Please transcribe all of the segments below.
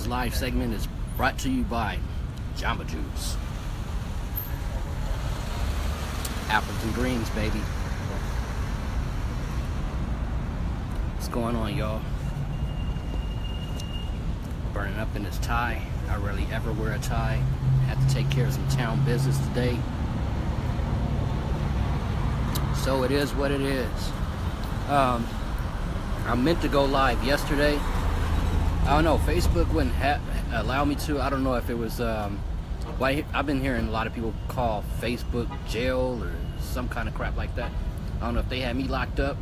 This live segment is brought to you by Jamba Juice. Apples and greens, baby. What's going on, y'all? Burning up in this tie. I rarely ever wear a tie. Had to take care of some town business today. So it is what it is. I meant to go live yesterday. I don't know, Facebook wouldn't allow me to. I don't know if it was, I've been hearing a lot of people call Facebook jail or some kind of crap like that. I don't know if they had me locked up.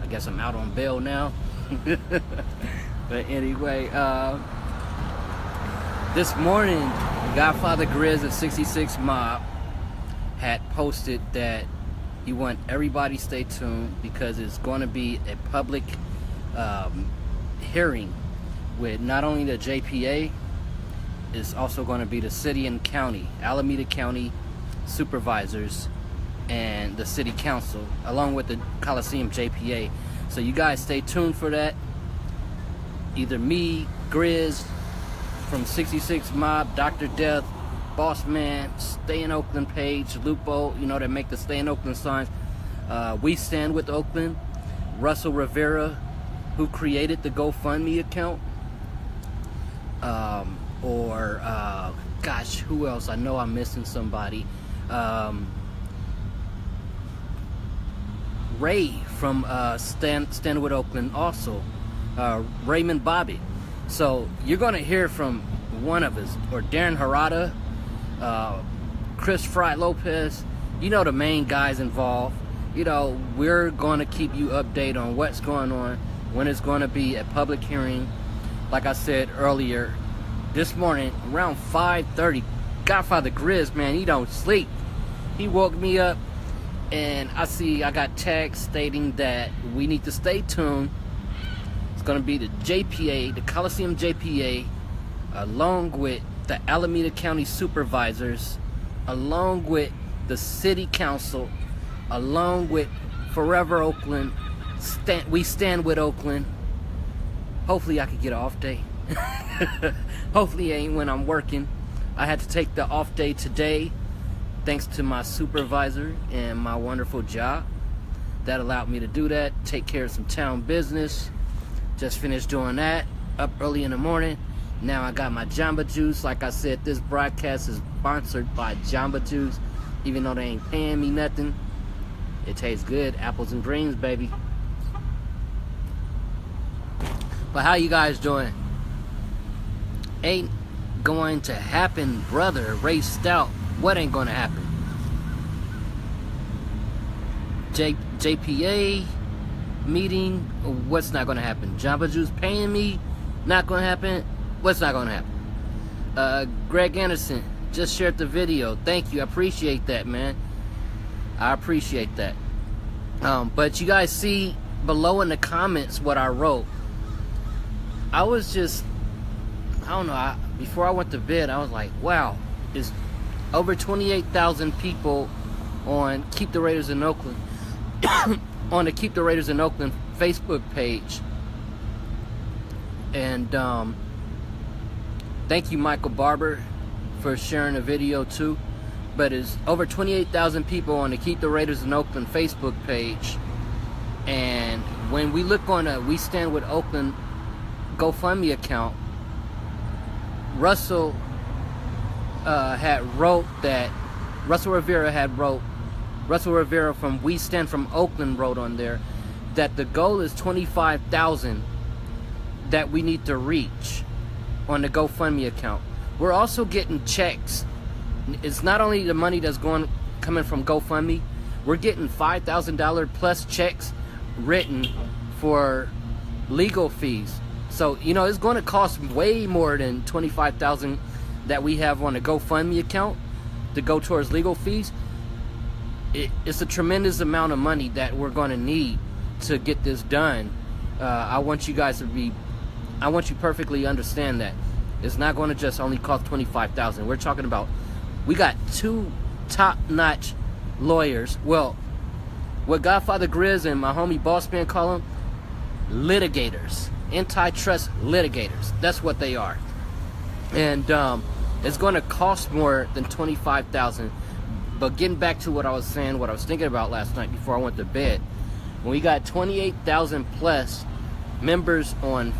I guess I'm out on bail now. But anyway, this morning, Godfather Grizz at 66 Mob had posted that he want everybody stay tuned because it's going to be a public hearing with not only the JPA, it's also going to be the city and county, Alameda County supervisors and the city council, along with the Coliseum JPA. So you guys stay tuned for that. Either me, Grizz from 66 Mob, Dr. Death, Boss Man, Stay in Oakland page, Lupo, you know, that make the Stay in Oakland signs. We Stand with Oakland, Russell Rivera, who created the GoFundMe account. Gosh, who else? I know I'm missing somebody. Ray from Stand with Oakland also. Raymond Bobby. So you're going to hear from one of us, or Darren Harada, Chris Fry Lopez, you know, the main guys involved. You know, we're going to keep you updated on what's going on, when it's going to be a public hearing. Like I said earlier, this morning around 5:30, Godfather Grizz, man, he don't sleep. He woke me up and I got text stating that we need to stay tuned. It's going to be the JPA, the Coliseum JPA, along with the Alameda County supervisors, along with the city council, along with Forever Oakland, We Stand with Oakland. Hopefully I could get an off day. Hopefully it ain't when I'm working. I had to take the off day today thanks to my supervisor and my wonderful job. That allowed me to do that, take care of some town business. Just finished doing that, up early in the morning. Now I got my Jamba Juice. Like I said, this broadcast is sponsored by Jamba Juice. Even though they ain't paying me nothing, it tastes good. Apples and greens, baby. But how you guys doing? Ain't going to happen, brother. Ray Stout. What ain't going to happen? JPA meeting. What's not going to happen? Jamba Juice paying me. Not going to happen. What's not going to happen? Greg Anderson just shared the video. Thank you. I appreciate that, man. I appreciate that. But you guys see below in the comments what I wrote. I was just, I don't know, before I went to bed, I was like, wow, it's over 28,000 people on Keep the Raiders in Oakland, on the Keep the Raiders in Oakland Facebook page. And thank you, Michael Barber, for sharing the video too. But it's over 28,000 people on the Keep the Raiders in Oakland Facebook page. And when we look on a We Stand with Oakland GoFundMe account, Russell Rivera from We Stand from Oakland wrote on there that the goal is 25,000 that we need to reach on the GoFundMe account. We're also getting checks. It's not only the money that's coming from GoFundMe, we're getting $5,000 plus checks written for legal fees. So, you know, it's going to cost way more than $25,000 that we have on the GoFundMe account to go towards legal fees. It's a tremendous amount of money that we're going to need to get this done. I want you guys to I want you perfectly understand that. It's not going to just only cost $25,000. We're talking about, we got two top-notch lawyers. Well, what Godfather Grizz and my homie Boss Man call them, litigators. antitrust litigators. That's what they are. And it's going to cost more than $25,000. But getting back to what I was saying, what I was thinking about last night before I went to bed, when we got 28,000 plus members on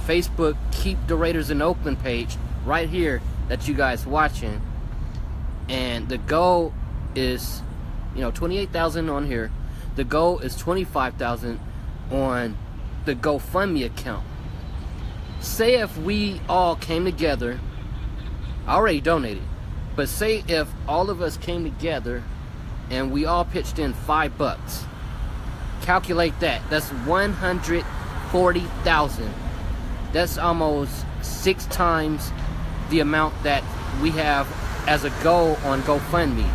Facebook Keep the Raiders in Oakland page right here that you guys watching, and the goal is, 28,000 on here. The goal is 25,000 on the GoFundMe account. Say if we all came together, I already donated, but say if all of us came together and we all pitched in $5, calculate that. That's 140,000. That's almost 6 times the amount that we have as a goal on GoFundMe.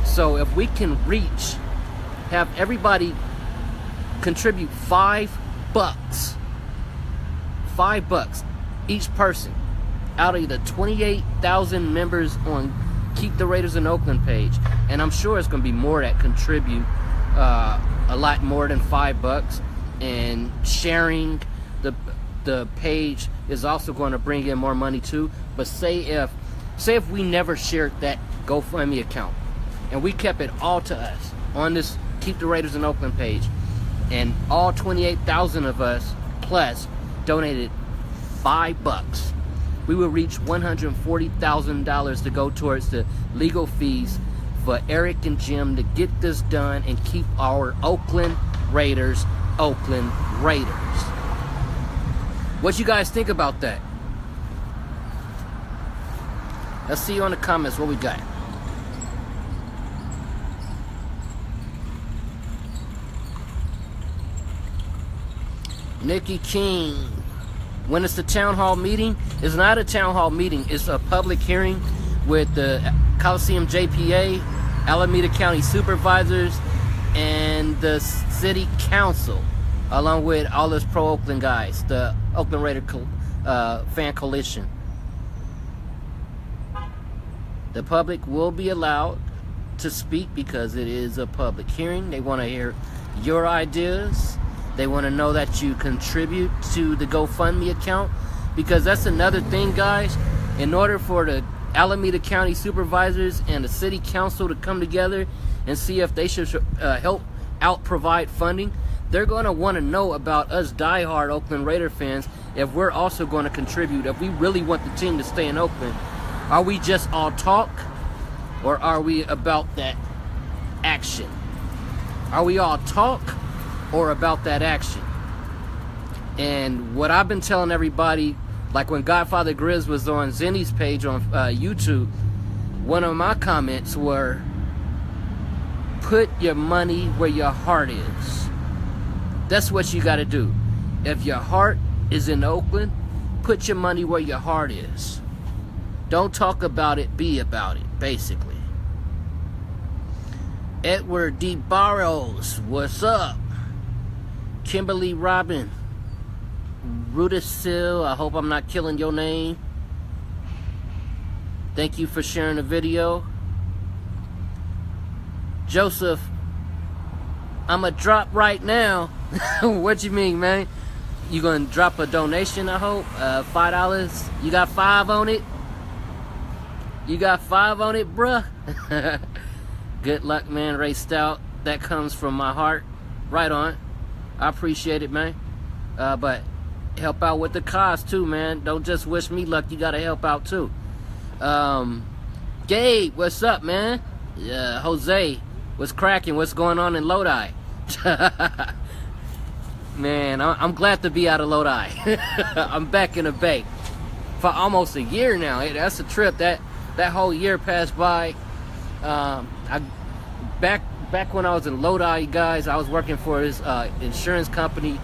So if we can have everybody contribute $5, $5 each person out of the 28,000 members on Keep the Raiders in Oakland page, and I'm sure it's going to be more that contribute a lot more than $5, and sharing the page is also going to bring in more money too. But say if we never shared that GoFundMe account and we kept it all to us on this Keep the Raiders in Oakland page, and all 28,000 of us plus donated $5, we will reach $140,000 to go towards the legal fees for Eric and Jim to get this done and keep our Oakland Raiders Oakland Raiders. What you guys think about that? Let's see you in the comments what we got. Nikki King, when it's the town hall meeting, it's not a town hall meeting, it's a public hearing with the Coliseum JPA, Alameda County Supervisors, and the City Council, along with all those pro-Oakland guys, the Oakland Raider Fan Coalition. The public will be allowed to speak because it is a public hearing. They want to hear your ideas. They want to know that you contribute to the GoFundMe account, because that's another thing, guys. In order for the Alameda County Supervisors and the City Council to come together and see if they should help out provide funding, they're going to want to know about us diehard Oakland Raider fans, if we're also going to contribute, if we really want the team to stay in Oakland. Are we just all talk, or are we about that action? Are we all talk or about that action? And what I've been telling everybody, like when Godfather Grizz was on Zenny's page on YouTube, one of my comments were, put your money where your heart is. That's what you got to do. If your heart is in Oakland, put your money where your heart is. Don't talk about it, be about it, basically. Edward D. Barrows, what's up? Kimberly Robin, Rudisil, I hope I'm not killing your name. Thank you for sharing the video. Joseph, I'ma drop right now. What you mean, man? You gonna drop a donation, I hope? $5. You got 5 on it? You got 5 on it, bruh? Good luck, man. Ray Stout. That comes from my heart. Right on. I appreciate it, man. But help out with the cause too, man. Don't just wish me luck. You gotta help out too. Gabe, what's up, man? Jose, what's cracking? What's going on in Lodi? Man, I'm glad to be out of Lodi. I'm back in the Bay for almost a year now. That's a trip. That whole year passed by. Back when I was in Lodi, guys, I was working for his insurance company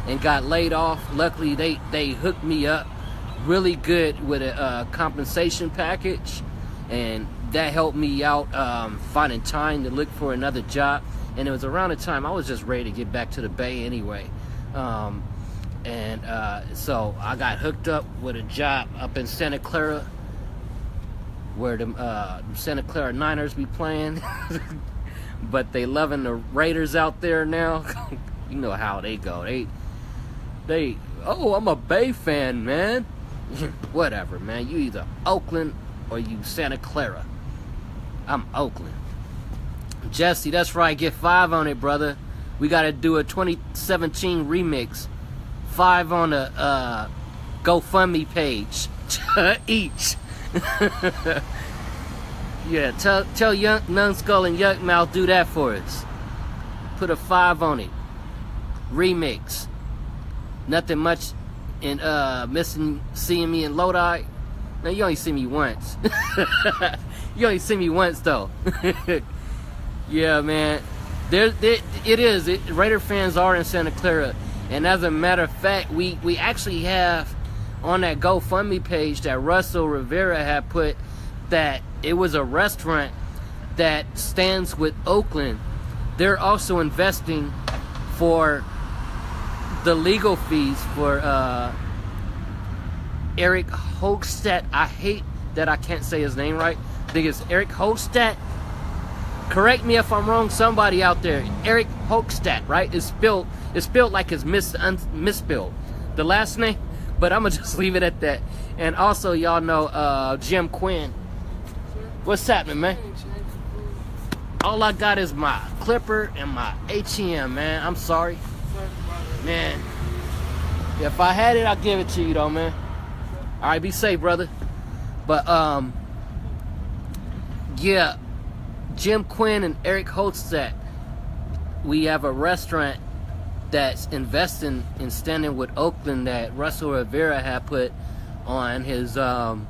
and got laid off. Luckily, they hooked me up really good with a compensation package, and that helped me out finding time to look for another job. And it was around the time I was just ready to get back to the Bay anyway. So I got hooked up with a job up in Santa Clara, where the Santa Clara Niners be playing. But they loving the Raiders out there now. You know how they go. oh, I'm a Bay fan, man. Whatever, man. You either Oakland or you Santa Clara. I'm Oakland. Jesse, that's right. Get 5 on it, brother. We got to do a 2017 remix. 5 on the GoFundMe page each. Yeah, tell Young Nunskull and Yuck Mouth do that for us. Put a 5 on it. Remix. Nothing much in seeing me in Lodi. Now you only see me once. You only see me once though. Yeah, man. Raider fans are in Santa Clara, and as a matter of fact, we actually have on that GoFundMe page that Russell Rivera had put that it was a restaurant that stands with Oakland. They're also investing for the legal fees for Eric Hochstadt. I hate that I can't say his name right. I think it's Eric Hochstadt. Correct me if I'm wrong, somebody out there. Eric Hochstadt, right? It's spelled like it's misspelled. The last name, but I'm gonna just leave it at that. And also, y'all know Jim Quinn. What's happening, man? All I got is my clipper and my HM, man. I'm sorry. Man. If I had it, I'd give it to you, though, man. All right, be safe, brother. But, yeah. Jim Quinn and Eric Holstad. We have a restaurant that's investing in standing with Oakland that Russell Rivera had put on his, on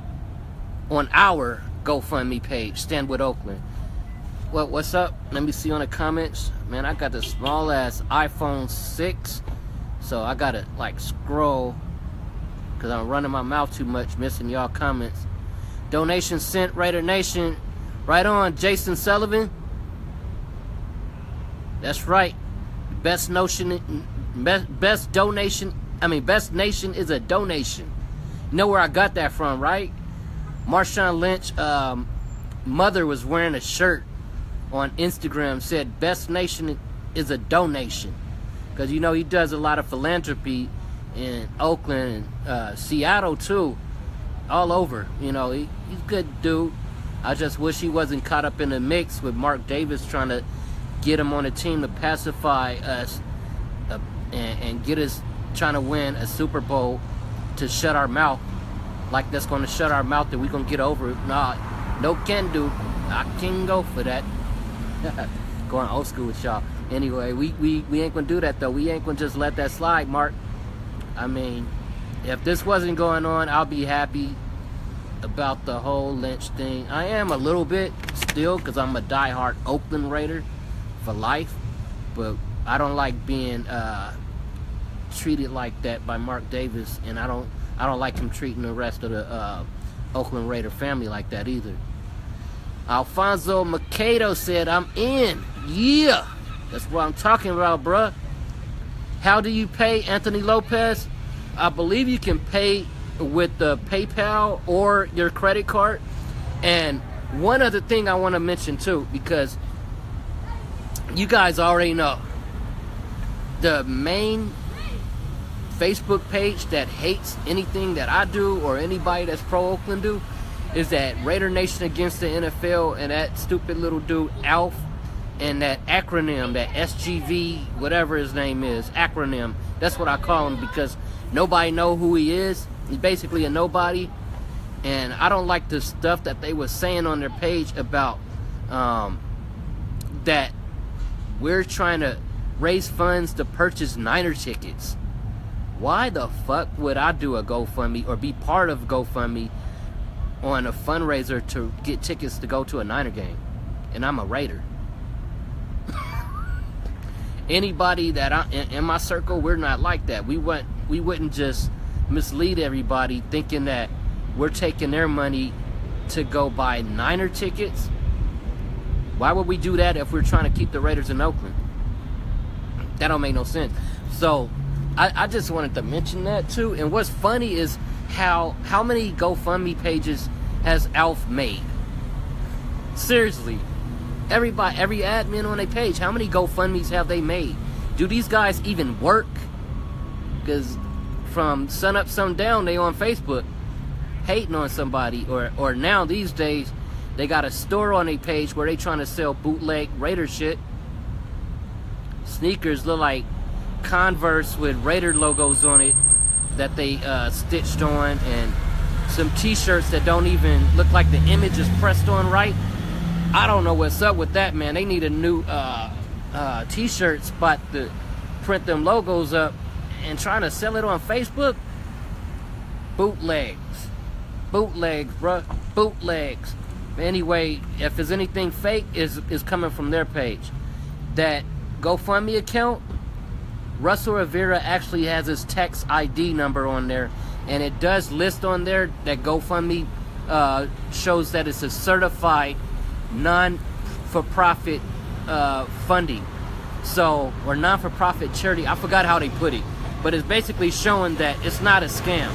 our GoFundMe page, Stand with Oakland. Well, what's up? Let me see on the comments. Man, I got the small ass iPhone 6, so I gotta like scroll because I'm running my mouth too much, missing y'all comments. Donation sent, Raider Nation. Right on, Jason Sullivan. That's right. Best nation is a donation. You know where I got that from, right? Marshawn Lynch mother was wearing a shirt on Instagram, said best nation is a donation, because you know he does a lot of philanthropy in Oakland and Seattle too, all over. You know, he's a good dude. I just wish he wasn't caught up in the mix with Mark Davis trying to get him on a team to pacify us and get us trying to win a Super Bowl to shut our mouth. Like that's going to shut our mouth that we going to get over it. Nah, no can do. I can go for that. Going old school with y'all. Anyway, we ain't going to do that though. We ain't going to just let that slide, Mark. I mean, if this wasn't going on, I'll be happy about the whole Lynch thing. I am a little bit still because I'm a diehard Oakland Raider for life, but I don't like being treated like that by Mark Davis, and I don't like him treating the rest of the Oakland Raider family like that either. Alfonso Macedo said, I'm in. Yeah, that's what I'm talking about, bruh. How do you pay Anthony Lopez? I believe you can pay with the PayPal or your credit card. And one other thing I want to mention too, because you guys already know, the main Facebook page that hates anything that I do or anybody that's pro Oakland do is that Raider Nation Against the NFL, and that stupid little dude Alf, and that acronym, that SGV, whatever his name is, acronym. That's what I call him, because nobody know who he is. He's basically a nobody. And I don't like the stuff that they were saying on their page about that we're trying to raise funds to purchase Niner tickets. Why the fuck would I do a GoFundMe or be part of GoFundMe on a fundraiser to get tickets to go to a Niner game? And I'm a Raider. Anybody that in my circle, we're not like that. We wouldn't just mislead everybody thinking that we're taking their money to go buy Niner tickets. Why would we do that if we're trying to keep the Raiders in Oakland? That don't make no sense. So I just wanted to mention that too. And what's funny is how many GoFundMe pages has Alf made? Seriously, every admin on a page, how many GoFundMes have they made? Do these guys even work? Because from sun up, sun down, they on Facebook hating on somebody, or now these days they got a store on their page where they trying to sell bootleg Raider shit. Sneakers look like Converse with Raider logos on it that they stitched on, and some t-shirts that don't even look like the image is pressed on right. I don't know what's up with that, man. They need a new t-shirt spot to print them logos up, and trying to sell it on Facebook. Bootlegs, bruh, bootlegs. Anyway, if there's anything fake, is coming from their page. That GoFundMe account, Russell Rivera actually has his tax ID number on there, and it does list on there that GoFundMe shows that it's a certified non-for-profit funding, so, or non-for-profit charity. I forgot how they put it, but it's basically showing that it's not a scam.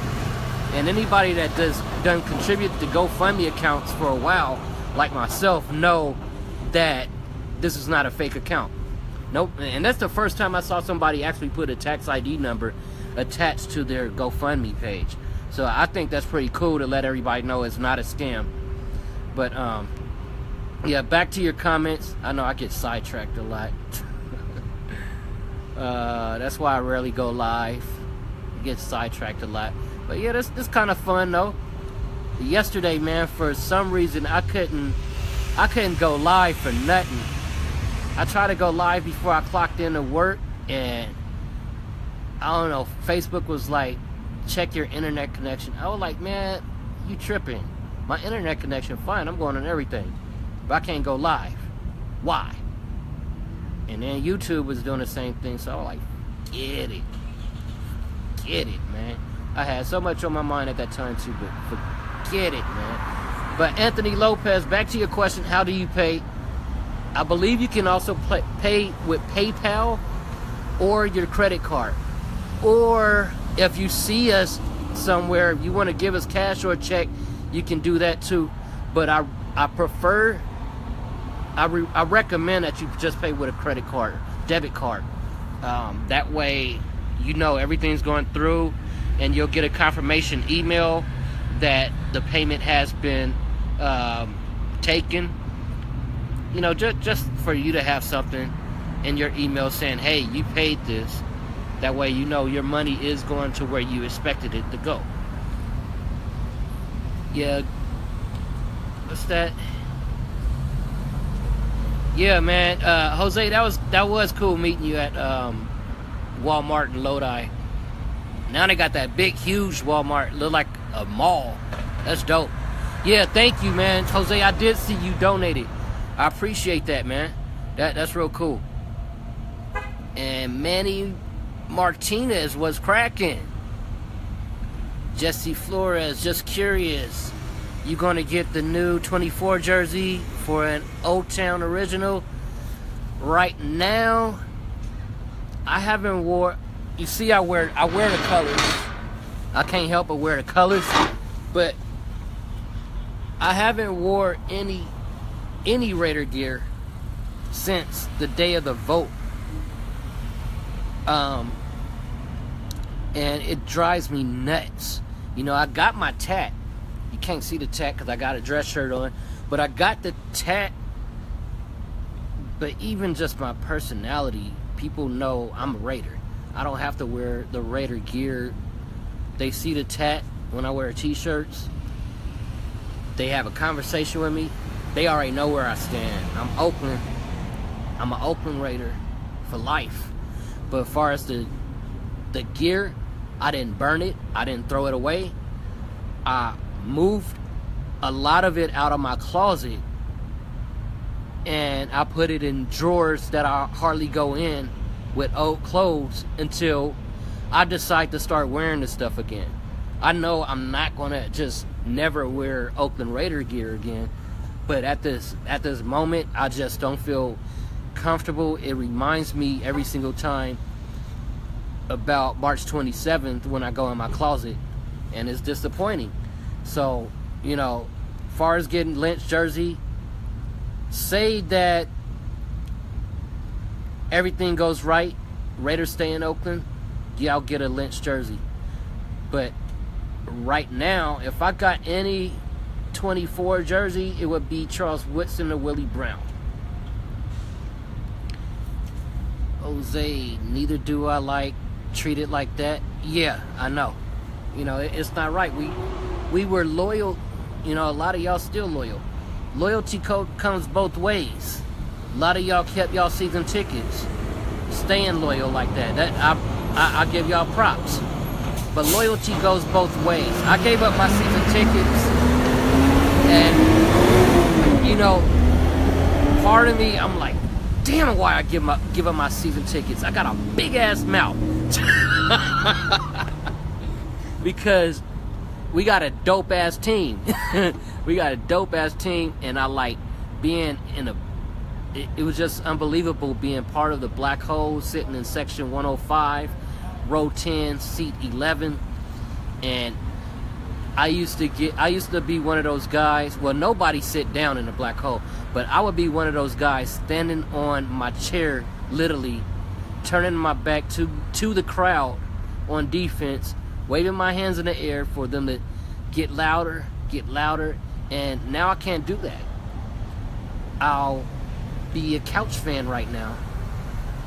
And anybody that done contribute to GoFundMe accounts for a while, like myself, know that this is not a fake account. Nope. And that's the first time I saw somebody actually put a tax ID number attached to their GoFundMe page. So I think that's pretty cool to let everybody know it's not a scam. But yeah, back to your comments. I know I get sidetracked a lot. That's why I rarely go live. I get sidetracked a lot. But yeah, this kind of fun though. Yesterday, man, for some reason I couldn't go live for nothing. I tried to go live before I clocked into work, and I don't know, Facebook was like, check your internet connection. I was like, man, you tripping. My internet connection fine, I'm going on everything, but I can't go live. Why? And then YouTube was doing the same thing, so I was like, get it, man. I had so much on my mind at that time too, but forget it, man. But Anthony Lopez, back to your question, how do you pay? I believe you can also pay with PayPal or your credit card. Or if you see us somewhere, if you want to give us cash or a check, you can do that too. But I recommend that you just pay with a credit card, debit card. That way, you know everything's going through, and you'll get a confirmation email that the payment has been taken. You know, just for you to have something in your email saying, hey, you paid this. That way you know your money is going to where you expected it to go. Yeah. What's that? Yeah, man. Jose, that was cool meeting you at Walmart in Lodi. Now they got that big, huge Walmart. Look like a mall. That's dope. Yeah, thank you, man. Jose, I did see you donated. I appreciate that, man. That's real cool. And Manny Martinez was cracking. Jesse Flores, just curious. You gonna get the new 24 jersey for an Old Town original? Right now, I haven't wore. You see, I wear the colors. I can't help but wear the colors, but I haven't wore any Raider gear since the day of the vote. And it drives me nuts. You know, I got my tat. You can't see the tat because I got a dress shirt on, but I got the tat. But even just my personality, people know I'm a Raider. I don't have to wear the Raider gear. They see the tat when I wear t-shirts. They have a conversation with me. They already know where I stand. I'm Oakland. I'm an Oakland Raider for life. But as far as the gear, I didn't burn it. I didn't throw it away. I moved a lot of it out of my closet, and I put it in drawers that I hardly go in with old clothes until I decide to start wearing this stuff again. I know I'm not gonna just never wear Oakland Raider gear again, but at this moment, I just don't feel comfortable. It reminds me every single time about March 27th when I go in my closet, and it's disappointing. So, you know, as far as getting Lynch jersey, say that everything goes right, Raiders stay in Oakland, yeah, I'll get a Lynch jersey. But right now, if I got any 24 jersey, it would be Charles Woodson or Willie Brown. Jose, neither do I like treated like that. Yeah, I know. You know, it's not right. We were loyal. You know, a lot of y'all still loyal. Loyalty code comes both ways. A lot of y'all kept y'all season tickets, staying loyal like that. I give y'all props. But loyalty goes both ways. I gave up my season tickets, and you know, part of me, I'm like, damn, why I give up my season tickets? I got a big ass mouth because we got a dope ass team. We got a dope ass team, and I like being in a. It was just unbelievable being part of the black hole, sitting in section 105, row 10, seat 11, and I used to be one of those guys. Well, nobody sit down in the black hole, but I would be one of those guys standing on my chair, literally turning my back to the crowd on defense, waving my hands in the air for them to get louder, and now I can't do that. I'll be a couch fan right now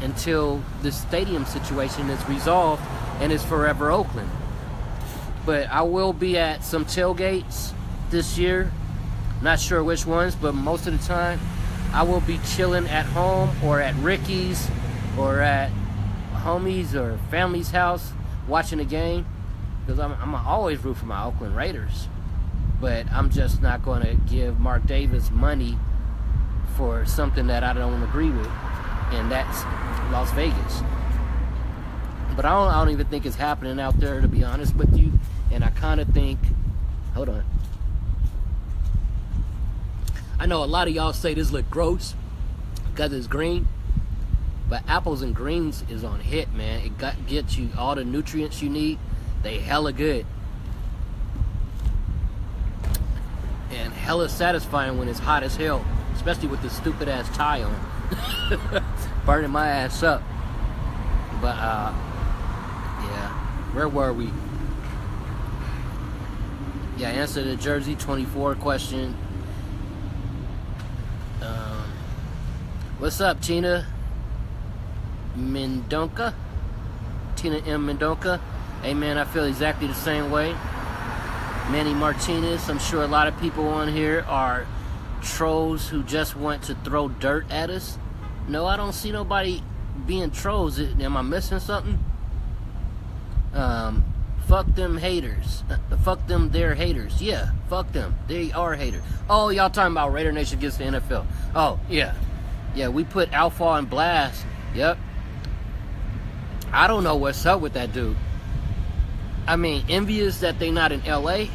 until the stadium situation is resolved and it's forever Oakland. But I will be at some tailgates this year. Not sure which ones, but most of the time I will be chilling at home or at Ricky's or at homies or family's house watching a game, because I'm always root for my Oakland Raiders. But I'm just not going to give Mark Davis money for something that I don't agree with, and that's Las Vegas. But I don't even think it's happening out there, to be honest with you. And I kind of think, hold on, I know a lot of y'all say this look gross because it's green, but apples and greens is on hit, man. It gets you all the nutrients you need. They hella good and hella satisfying when it's hot as hell, especially with this stupid ass tie on. Burning my ass up. But yeah, where were we? Yeah, answer the jersey 24 question. What's up, Tina Mendonca? Tina M. Mendonca. Hey man, I feel exactly the same way. Manny Martinez, I'm sure a lot of people on here are trolls who just want to throw dirt at us. No, I don't see nobody being trolls. Am I missing something? Fuck them haters. Fuck them, they're haters. Yeah, fuck them. They are haters. Oh, y'all talking about Raider Nation against the NFL. Oh, yeah. Yeah, we put Alpha on blast. Yep. I don't know what's up with that dude. I mean, envious that they not in LA.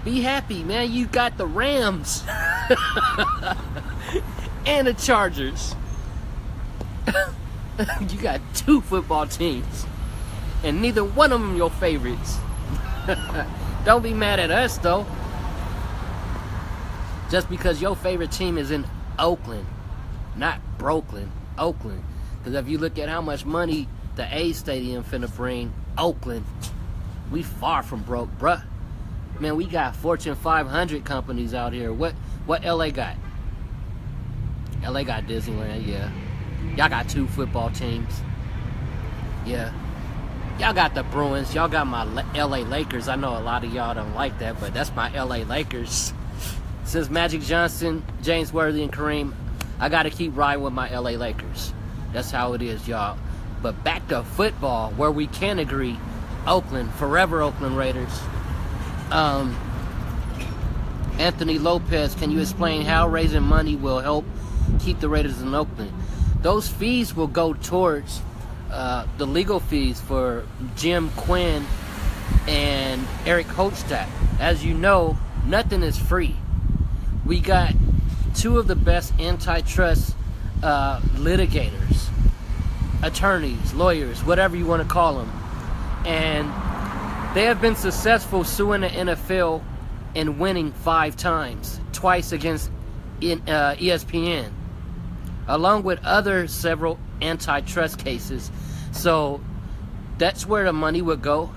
Be happy, man. You got the Rams and the Chargers. You got two football teams, and neither one of them your favorites. Don't be mad at us though, just because your favorite team is in Oakland, not Brooklyn. Oakland. Because if you look at how much money the A Stadium finna bring Oakland, we far from broke, bruh. Man, we got Fortune 500 companies out here. What LA got? LA got Disneyland, yeah. Y'all got two football teams. Yeah. Y'all got the Bruins. Y'all got my LA Lakers. I know a lot of y'all don't like that, but that's my LA Lakers. Since Magic Johnson, James Worthy, and Kareem, I got to keep riding with my LA Lakers. That's how it is, y'all. But back to football, where we can agree. Oakland, forever Oakland Raiders. Anthony Lopez, can you explain how raising money will help keep the Raiders in Oakland? Those fees will go towards the legal fees for Jim Quinn and Eric Holstadt. As you know, nothing is free. We got two of the best antitrust litigators, attorneys, lawyers, whatever you want to call them, and they have been successful suing the NFL and winning 5 times, twice against ESPN, along with several antitrust cases. So that's where the money would go.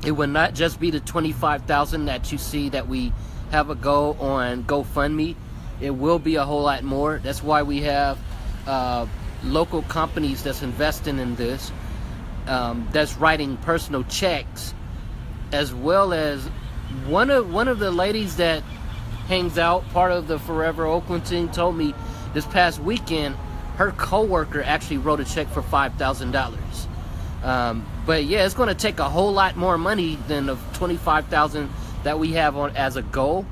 It will not just be the $25,000 that you see that we have a goal on GoFundMe. It will be a whole lot more. That's why we have local companies that's investing in this, that's writing personal checks, as well as one of the ladies that hangs out, part of the Forever Oakland team, told me this past weekend her coworker actually wrote a check for $5,000. But yeah, it's going to take a whole lot more money than the $25,000 that we have on as a goal.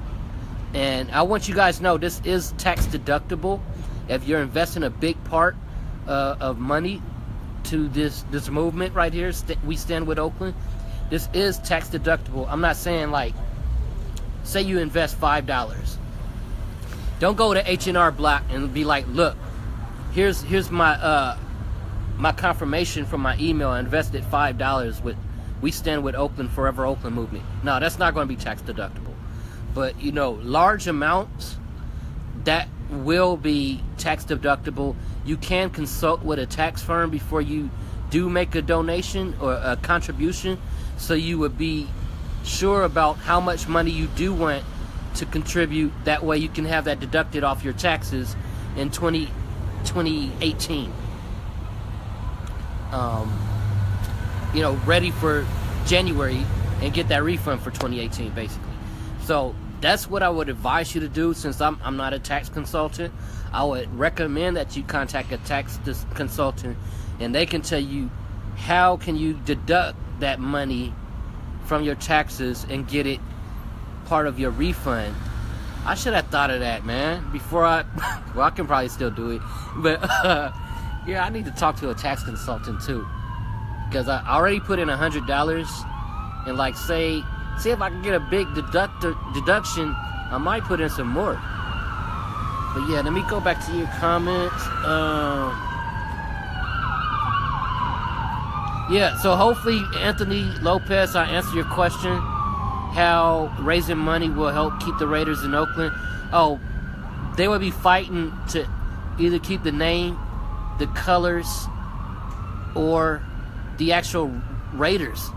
And I want you guys to know this is tax deductible. If you're investing a big part of money to this movement right here, We Stand with Oakland, this is tax deductible. I'm not saying, like, say you invest $5. Don't go to H&R Block and be like, look, here's my my confirmation from my email. I invested $5 with We Stand with Oakland, Forever Oakland movement. No, that's not going to be tax deductible. But, you know, large amounts, that will be tax deductible. You can consult with a tax firm before you do make a donation or a contribution, so you would be sure about how much money you do want to contribute. That way you can have that deducted off your taxes in 2018. You know, ready for January and get that refund for 2018, basically. So that's what I would advise you to do. Since I'm not a tax consultant, I would recommend that you contact a tax consultant, and they can tell you how can you deduct that money from your taxes and get it part of your refund. I should have thought of that, man, before I well, I can probably still do it, but yeah, I need to talk to a tax consultant too, because I already put in $100, and like see if I can get a big deduction, I might put in some more. But yeah, let me go back to your comments. Yeah, so hopefully, Anthony Lopez, I answered your question, how raising money will help keep the Raiders in Oakland. Oh, they will be fighting to either keep the name, the colors, or the actual Raiders.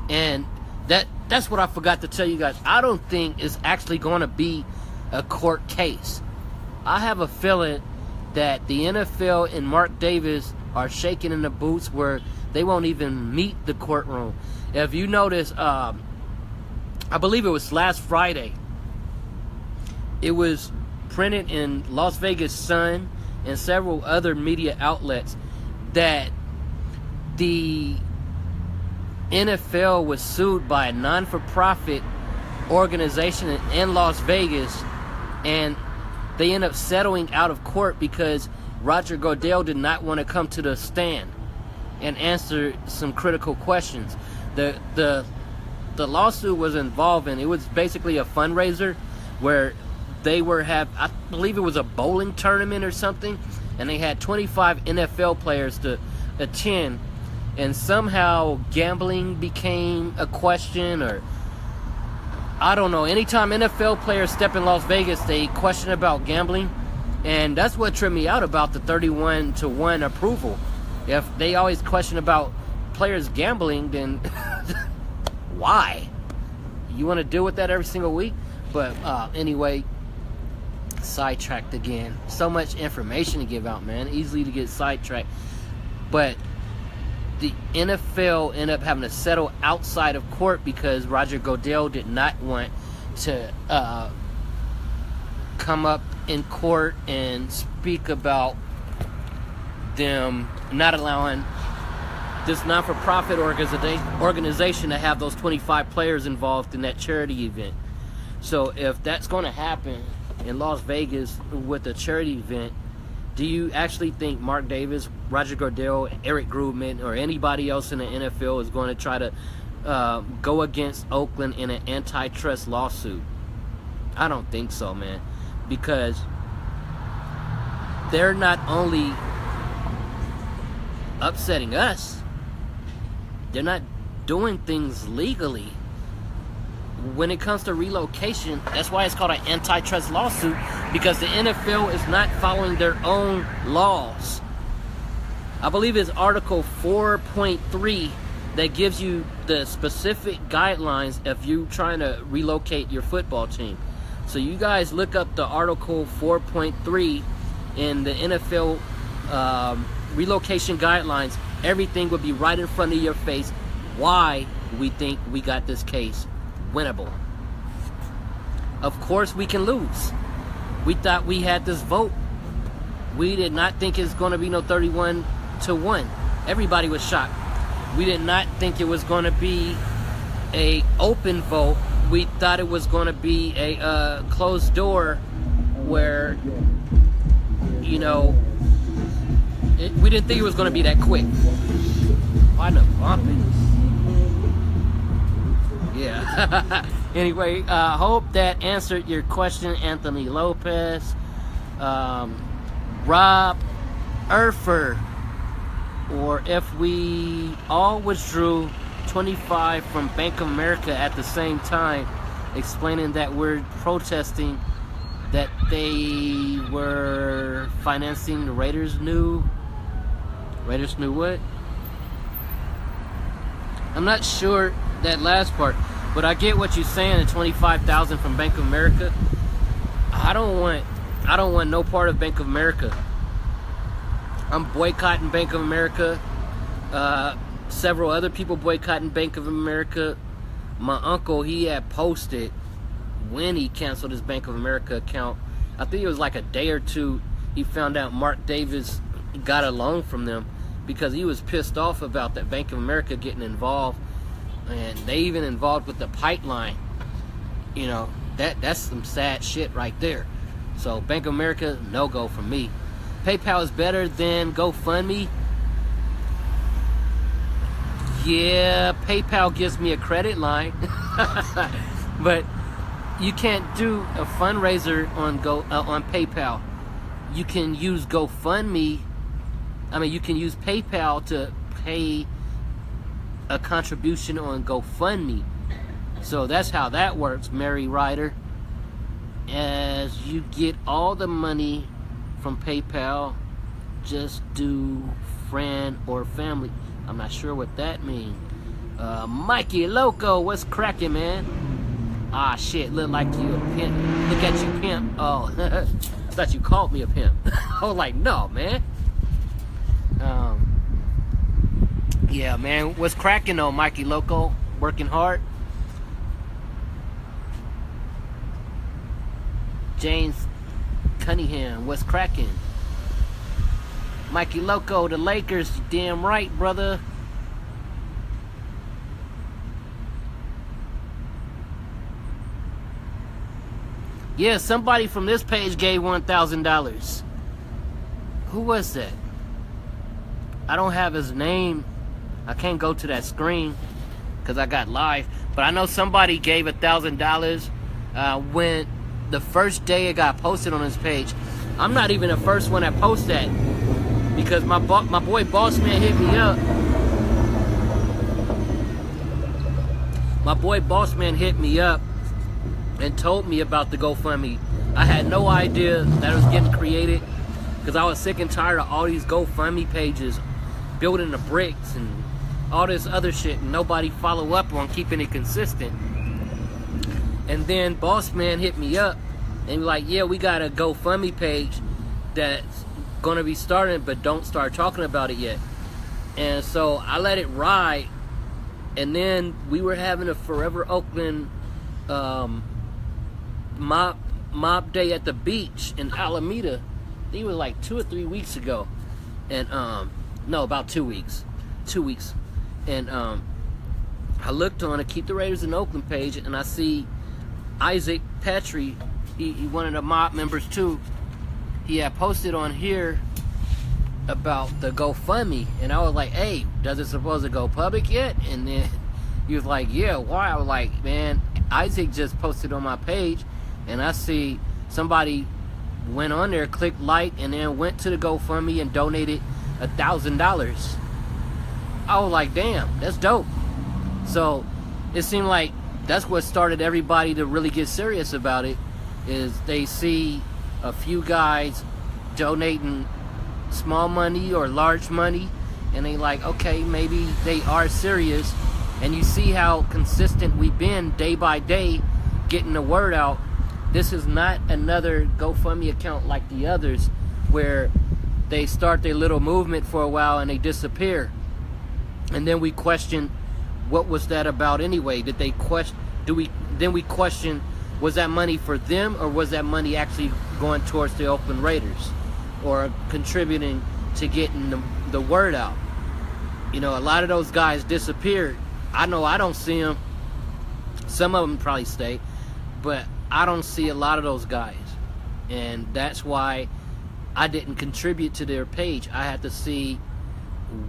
And that's what I forgot to tell you guys. I don't think it's actually going to be a court case. I have a feeling that the NFL and Mark Davis are shaking in the boots where they won't even meet the courtroom. If you notice, I believe it was last Friday, it was printed in Las Vegas Sun and several other media outlets that the NFL was sued by a non-for-profit organization in Las Vegas, and they ended up settling out of court because Roger Goodell did not want to come to the stand and answer some critical questions. The lawsuit was involving, it was basically a fundraiser where they I believe it was a bowling tournament or something, and they had 25 NFL players to attend, and somehow gambling became a question, or I don't know. Anytime NFL players step in Las Vegas, they question about gambling, and that's what tripped me out about the 31-1 approval. If they always question about players gambling, then why? You want to deal with that every single week? But anyway, sidetracked again. So much information to give out, man. Easily to get sidetracked. But the NFL ended up having to settle outside of court because Roger Goodell did not want to come up in court and speak about them not allowing this non-for-profit organization to have those 25 players involved in that charity event. So if that's going to happen in Las Vegas with a charity event, do you actually think Mark Davis, Roger Goodell, Eric Grubman, or anybody else in the NFL is going to try to go against Oakland in an antitrust lawsuit? I don't think so, man. Because they're not only upsetting us, they're not doing things legally. When it comes to relocation, that's why it's called an antitrust lawsuit, because the NFL is not following their own laws. I believe it's Article 4.3 that gives you the specific guidelines if you're trying to relocate your football team. So you guys look up the Article 4.3 in the NFL relocation guidelines. Everything will be right in front of your face why we think we got this case winnable. Of course we can lose. We thought we had this vote. We did not think it's going to be no 31-1. Everybody was shocked. We did not think it was going to be a open vote. We thought it was going to be a closed door where, you know, we didn't think it was going to be that quick. Why the bumping? Yeah. Anyway, hope that answered your question, Anthony Lopez. Rob Erfer, or if we all withdrew 25 from Bank of America at the same time, explaining that we're protesting that they were financing the Raiders knew what? I'm not sure that last part, but I get what you're saying. The 25,000 from Bank of America. I don't want no part of Bank of America. I'm boycotting Bank of America. Several other people boycotting Bank of America. My uncle, he had posted when he canceled his Bank of America account. I think it was like a day or two. He found out Mark Davis got a loan from them because he was pissed off about that Bank of America getting involved, and they even involved with the pipeline. You know, that's some sad shit right there. So Bank of America, no go for me. PayPal is better than GoFundMe. Yeah, PayPal gives me a credit line, but you can't do a fundraiser on PayPal. You can use GoFundMe. I mean, you can use PayPal to pay a contribution on GoFundMe. So that's how that works, Mary Ryder. As you get all the money from PayPal, just do friend or family. I'm not sure what that means. Mikey Loco, what's cracking, man? Ah, shit, look like you a pimp. Look at you, pimp. Oh, I thought you called me a pimp. I was like, no, man. Yeah, man, what's cracking though, Mikey Loco? Working hard. James Cunningham, what's cracking? Mikey Loco, the Lakers, you damn right, brother. Yeah, somebody from this page gave $1,000. Who was that? I don't have his name. I can't go to that screen because I got live. But I know somebody gave $1,000 when the first day it got posted on his page. I'm not even the first one that posted that because my boy Boss Man hit me up. My boy Boss Man hit me up and told me about the GoFundMe. I had no idea that it was getting created because I was sick and tired of all these GoFundMe pages building the bricks and all this other shit, and nobody follow up on keeping it consistent. And then Boss Man hit me up and be like, yeah, we got a GoFundMe page that's gonna be starting, but don't start talking about it yet. And so I let it ride, and then we were having a Forever Oakland mob day at the beach in Alameda. I think it was like 2 or 3 weeks ago. And no, about 2 weeks. 2 weeks. And I looked on a Keep the Raiders in Oakland page, and I see Isaac Petrie, he one of the mob members too. He had posted on here about the GoFundMe, and I was like, hey, does it supposed to go public yet? And then he was like, yeah, why? I was like, man, Isaac just posted on my page, and I see somebody went on there, clicked like, and then went to the GoFundMe and donated $1,000. I was like, damn, that's dope. So it seemed like that's what started everybody to really get serious about it, is they see a few guys donating small money or large money, and they like, okay, maybe they are serious. And you see how consistent we've been day by day getting the word out. This is not another GoFundMe account like the others where they start their little movement for a while and they disappear. And then we question, what was that about anyway? Did they question, then we question, was that money for them, or was that money actually going towards the Oakland Raiders or contributing to getting the word out? You know, a lot of those guys disappeared. I know I don't see them. Some of them probably stay, but I don't see a lot of those guys. And that's why I didn't contribute to their page. I had to see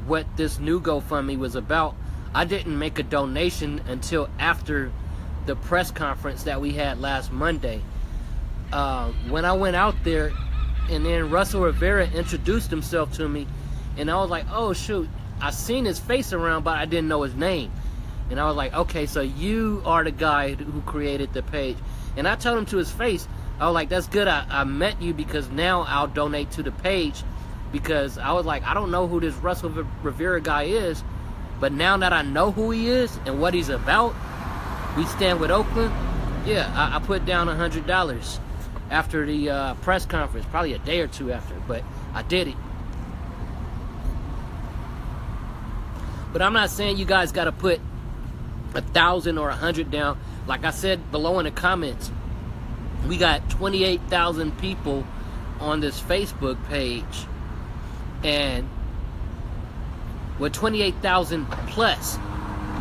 what this new GoFundMe was about. I didn't make a donation until after the press conference that we had last Monday. When I went out there, and then Russell Rivera introduced himself to me, and I was like, oh shoot, I seen his face around, but I didn't know his name. And I was like, okay, so you are the guy who created the page. And I told him to his face, I was like, that's good, I met you, because now I'll donate to the page. Because I was like, I don't know who this Russell Rivera guy is, but now that I know who he is and what he's about, we stand with Oakland. Yeah, I put down $100 after the press conference, probably a day or two after, but I did it. But I'm not saying you guys got to put 1,000 or 100 down. Like I said below in the comments, we got 28,000 people on this Facebook page, and with 28,000 plus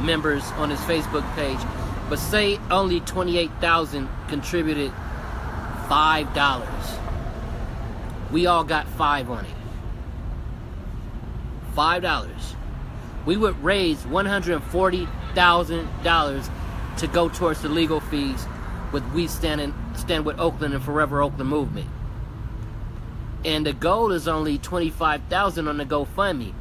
members on his Facebook page, but say only 28,000 contributed $5. We all got $5 on it. $5. We would raise $140,000 to go towards the legal fees with We Stand with Oakland and Forever Oakland movement. And the goal is only $25,000 on the GoFundMe.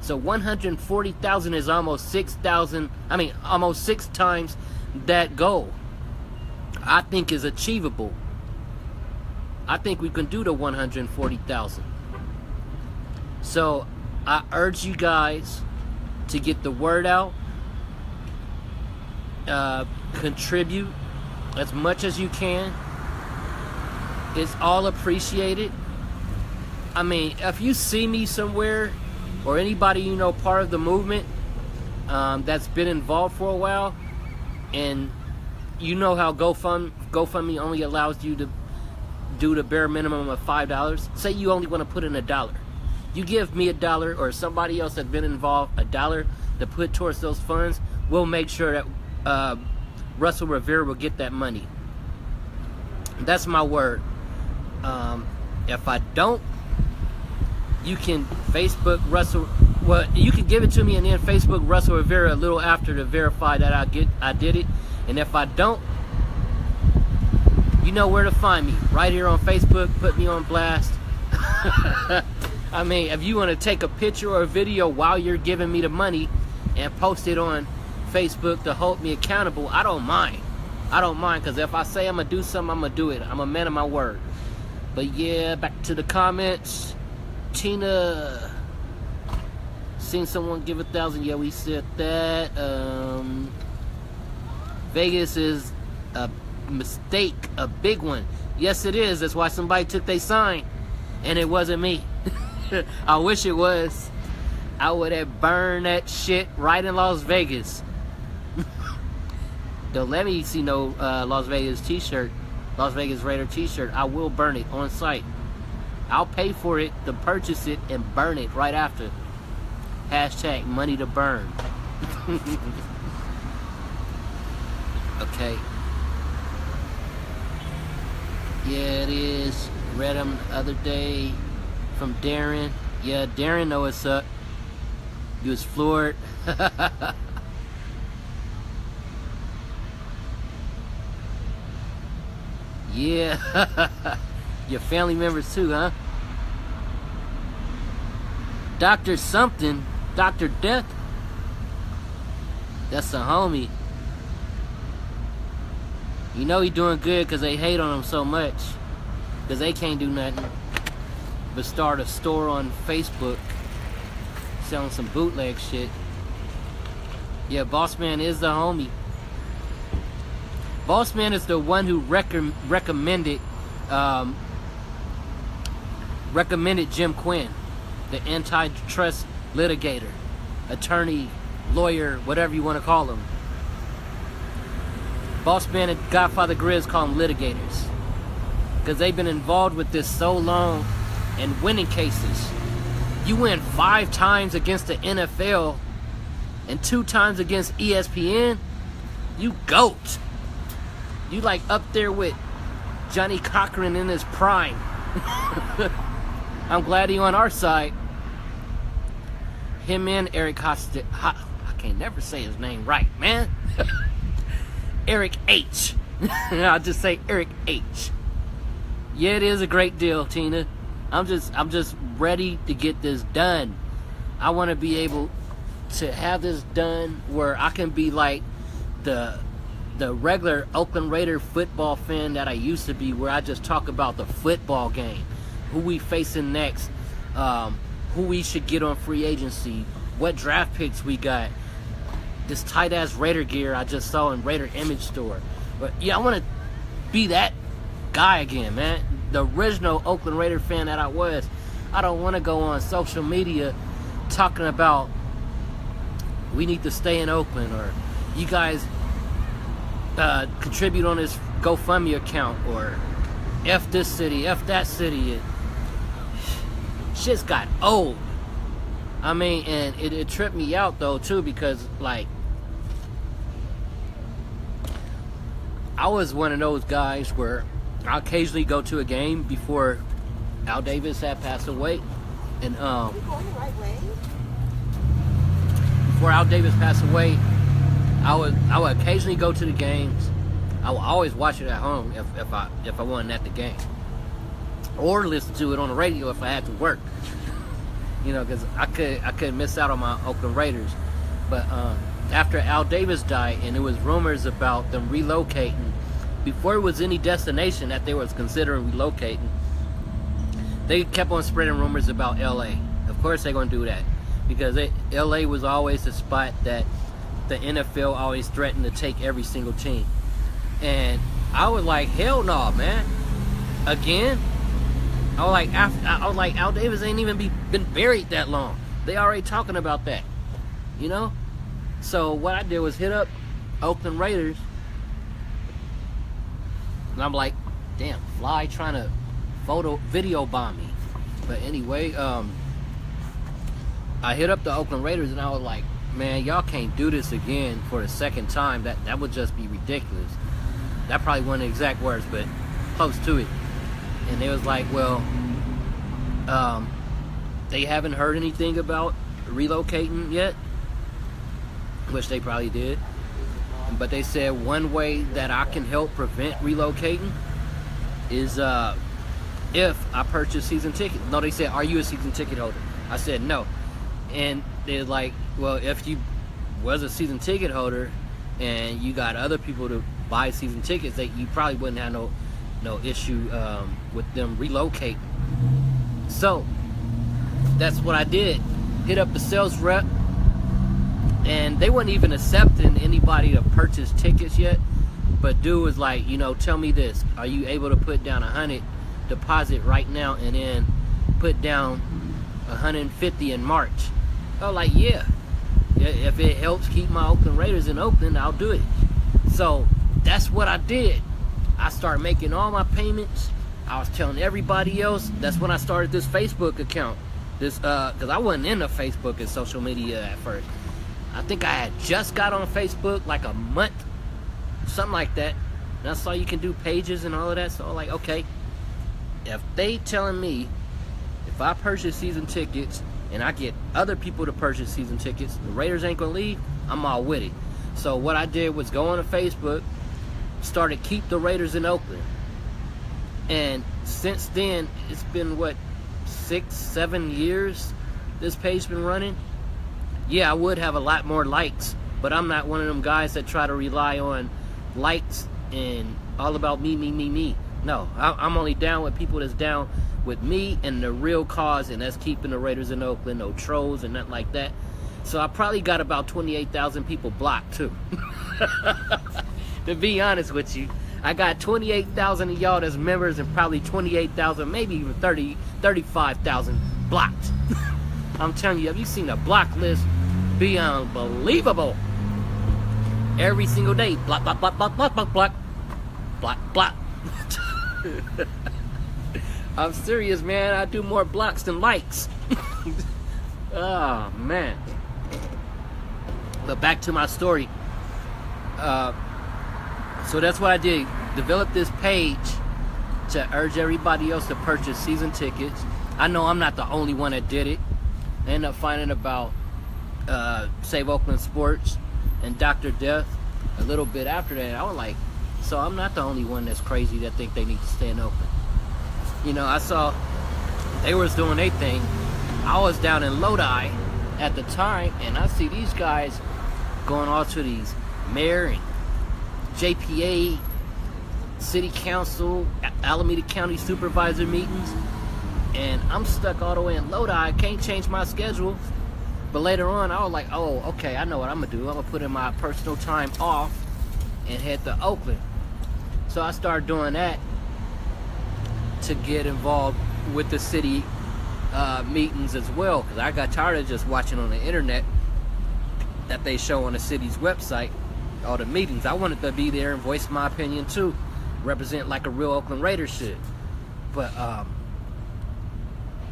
So $140,000 is almost 6,000. I mean, almost 6 times that goal. I think is achievable. I think we can do the 140,000. So I urge you guys to get the word out. Contribute as much as you can. It's all appreciated. I mean, if you see me somewhere, or anybody you know part of the movement that's been involved for a while, and you know how GoFundMe only allows you to do the bare minimum of $5. Say you only want to put in $1. You give me $1 or somebody else that's been involved $1 to put towards those funds. We'll make sure that Russell Rivera will get that money. That's my word. If I don't, you can Facebook Russell. Well, you can give it to me and then Facebook Russell Rivera a little after to verify that I did it. And if I don't, you know where to find me. Right here on Facebook. Put me on blast. I mean, if you want to take a picture or a video while you're giving me the money and post it on Facebook to hold me accountable, I don't mind. I don't mind, because if I say I'm going to do something, I'm going to do it. I'm a man of my word. But yeah, back to the comments. Tina, seen someone give 1,000. Yeah, we said that. Vegas is a mistake, a big one. Yes, it is. That's why somebody took their sign, and it wasn't me. I wish it was. I would have burned that shit right in Las Vegas. Don't let me see no Las Vegas t-shirt, Las Vegas Raider t-shirt. I will burn it on site. I'll pay for it to purchase it and burn it right after. Hashtag money to burn. Okay. Yeah, it is. Read them the other day from Darren. Yeah, Darren know what's up. He was floored. Yeah. Your family members too, huh? Dr. something. Dr. Death. That's a homie. You know he doing good because they hate on him so much. Because they can't do nothing but start a store on Facebook. selling some bootleg shit. Yeah, Boss Man is the homie. Boss Man is the one who recommended Jim Quinn, the antitrust litigator, attorney, lawyer, whatever you want to call him. Boss Man and Godfather Grizz call them litigators, because they've been involved with this so long and winning cases. You win 5 times against the NFL and 2 times against ESPN, you GOAT. You like up there with Johnny Cochran in his prime. I'm glad he on our side. Him and Eric Hostet. I can't never say his name right, man. Eric H. I'll just say Eric H. Yeah, it is a great deal, Tina. I'm just ready to get this done. I want to be able to have this done where I can be like the regular Oakland Raider football fan that I used to be, where I just talk about the football game, who we facing next, who we should get on free agency, what draft picks we got, this tight ass Raider gear I just saw in Raider Image Store. But yeah, I want to be that guy again, man. The original Oakland Raider fan that I was. I don't want to go on social media talking about we need to stay in Oakland, or you guys contribute on this GoFundMe account, or F this city, F that city. Shit's got old. I mean, and it tripped me out though too, because like I was one of those guys where I occasionally go to a game before Al Davis had passed away, and Are we going the right way? before Al Davis passed away, I would occasionally go to the games. I would always watch it at home if I wasn't at the game, or listen to it on the radio if I had to work. You know, because I could miss out on my Oakland Raiders. But after Al Davis died, and there was rumors about them relocating, before it was any destination that they was considering relocating, they kept on spreading rumors about LA. Of course they're going to do that, because LA was always the spot that the NFL always threatened to take every single team. And I was like, hell no, man. Again? I was like, Al Davis ain't even been buried that long. They already talking about that, you know? So what I did was hit up Oakland Raiders, and I'm like, damn, Fly trying to video bomb me. But anyway, I hit up the Oakland Raiders, and I was like, man, y'all can't do this again for the second time. That would just be ridiculous. That probably wasn't the exact words, but close to it. And they was like, well, they haven't heard anything about relocating yet, which they probably did. But they said one way that I can help prevent relocating is if I purchase season tickets. No, they said, are you a season ticket holder? I said no. And they're like, well, if you was a season ticket holder and you got other people to buy season tickets, that you probably wouldn't have no issue with them relocating. So that's what I did. Hit up the sales rep, and they weren't even accepting anybody to purchase tickets yet. But dude was like, you know, tell me this: are you able to put down $100 deposit right now, and then put down $150 in March? I was like, yeah. If it helps keep my Oakland Raiders in Oakland, I'll do it. So that's what I did. I started making all my payments. I was telling everybody else. That's when I started this Facebook account. This because I wasn't into Facebook and social media at first. I think I had just got on Facebook like a month, something like that. And I saw you can do pages and all of that. So I'm like, okay, if they telling me if I purchase season tickets and I get other people to purchase season tickets, the Raiders ain't gonna leave, I'm all with it. So what I did was go on to Facebook, started Keep the Raiders in Oakland. And since then, it's been what, 6-7 years this page been running. Yeah, I would have a lot more likes, but I'm not one of them guys that try to rely on likes and all about me. No, I'm only down with people that's down with me and the real cause, and that's keeping the Raiders in Oakland, no trolls and nothing like that. So I probably got about 28,000 people blocked too. To be honest with you, I got 28,000 of y'all that's members and probably 28,000, maybe even 35,000 blocked. I'm telling you, have you seen a block list be unbelievable? Every single day, block, block, block, block, block, block, block, block, block. I'm serious, man. I do more blocks than likes. Oh, man. But back to my story. So that's what I did. Develop this page to urge everybody else to purchase season tickets. I know I'm not the only one that did it. I ended up finding about Save Oakland Sports and Dr. Death a little bit after that. I was like, so I'm not the only one that's crazy that think they need to stay in Oakland. You know, I saw they was doing their thing. I was down in Lodi at the time, and I see these guys going off to these mayor and JPA, city council, Alameda County supervisor meetings, and I'm stuck all the way in Lodi. I can't change my schedule. But later on, I was like, oh, okay, I know what I'm gonna do. I'm gonna put in my personal time off and head to Oakland. So I started doing that to get involved with the city meetings as well, because I got tired of just watching on the internet that they show on the city's website, all the meetings. I wanted to be there and voice my opinion too, represent like a real Oakland Raiders should. But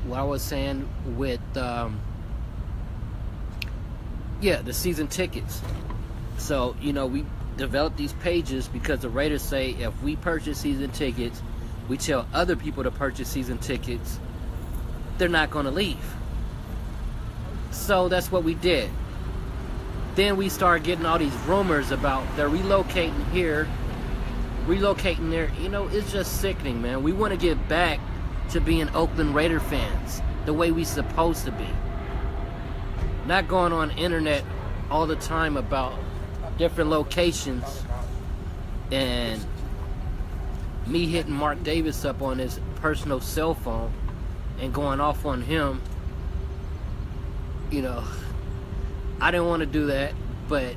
what I was saying with yeah, the season tickets. So, you know, we developed these pages because the Raiders say if we purchase season tickets, we tell other people to purchase season tickets, they're not going to leave. So that's what we did. Then we started getting all these rumors about they're relocating here, relocating there. You know, it's just sickening, man. We want to get back to being Oakland Raider fans the way we supposed to be. Not going on the internet all the time about different locations and me hitting Mark Davis up on his personal cell phone and going off on him. You know, I didn't want to do that, but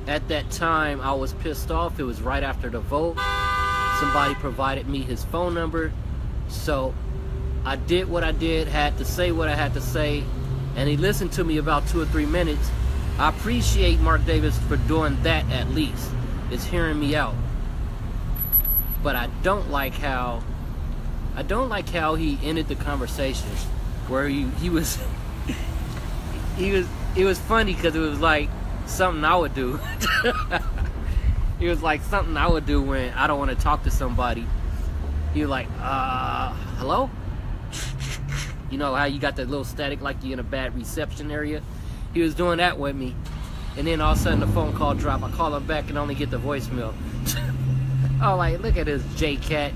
at that time I was pissed off. It was right after the vote. Somebody provided me his phone number, so I did what I did, had to say what I had to say, and he listened to me about 2 or 3 minutes. I appreciate Mark Davis for doing that. At least it's hearing me out. But I don't like how he ended the conversation, where he was it was funny because it was like something I would do. It was like something I would do when I don't want to talk to somebody. He was like, hello? You know how you got that little static like you're in a bad reception area? He was doing that with me. And then all of a sudden the phone call dropped. I call him back and only get the voicemail. Oh, like, look at this J-Cat.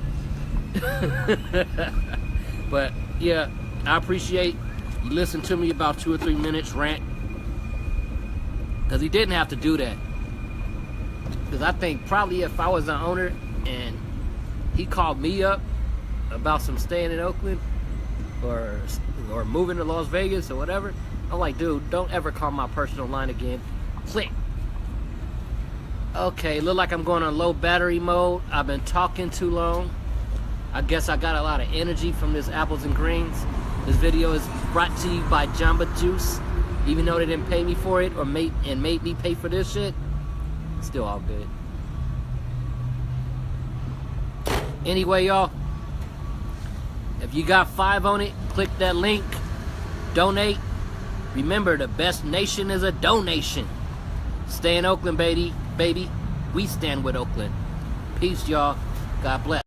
But yeah, I appreciate you listened to me about 2 or 3 minutes rant, because he didn't have to do that. Because I think probably if I was the owner and he called me up about some staying in Oakland or moving to Las Vegas or whatever, I'm like, dude, don't ever call my personal line again. Click. Okay, look like I'm going on low battery mode. I've been talking too long. I guess I got a lot of energy from this apples and greens. This video is brought to you by Jamba Juice. Even though they didn't pay me for it or made me pay for this shit, still all good. Anyway, y'all, if you got 5 on it, click that link. Donate. Remember, the best nation is a donation. Stay in Oakland, baby. We stand with Oakland. Peace, y'all. God bless.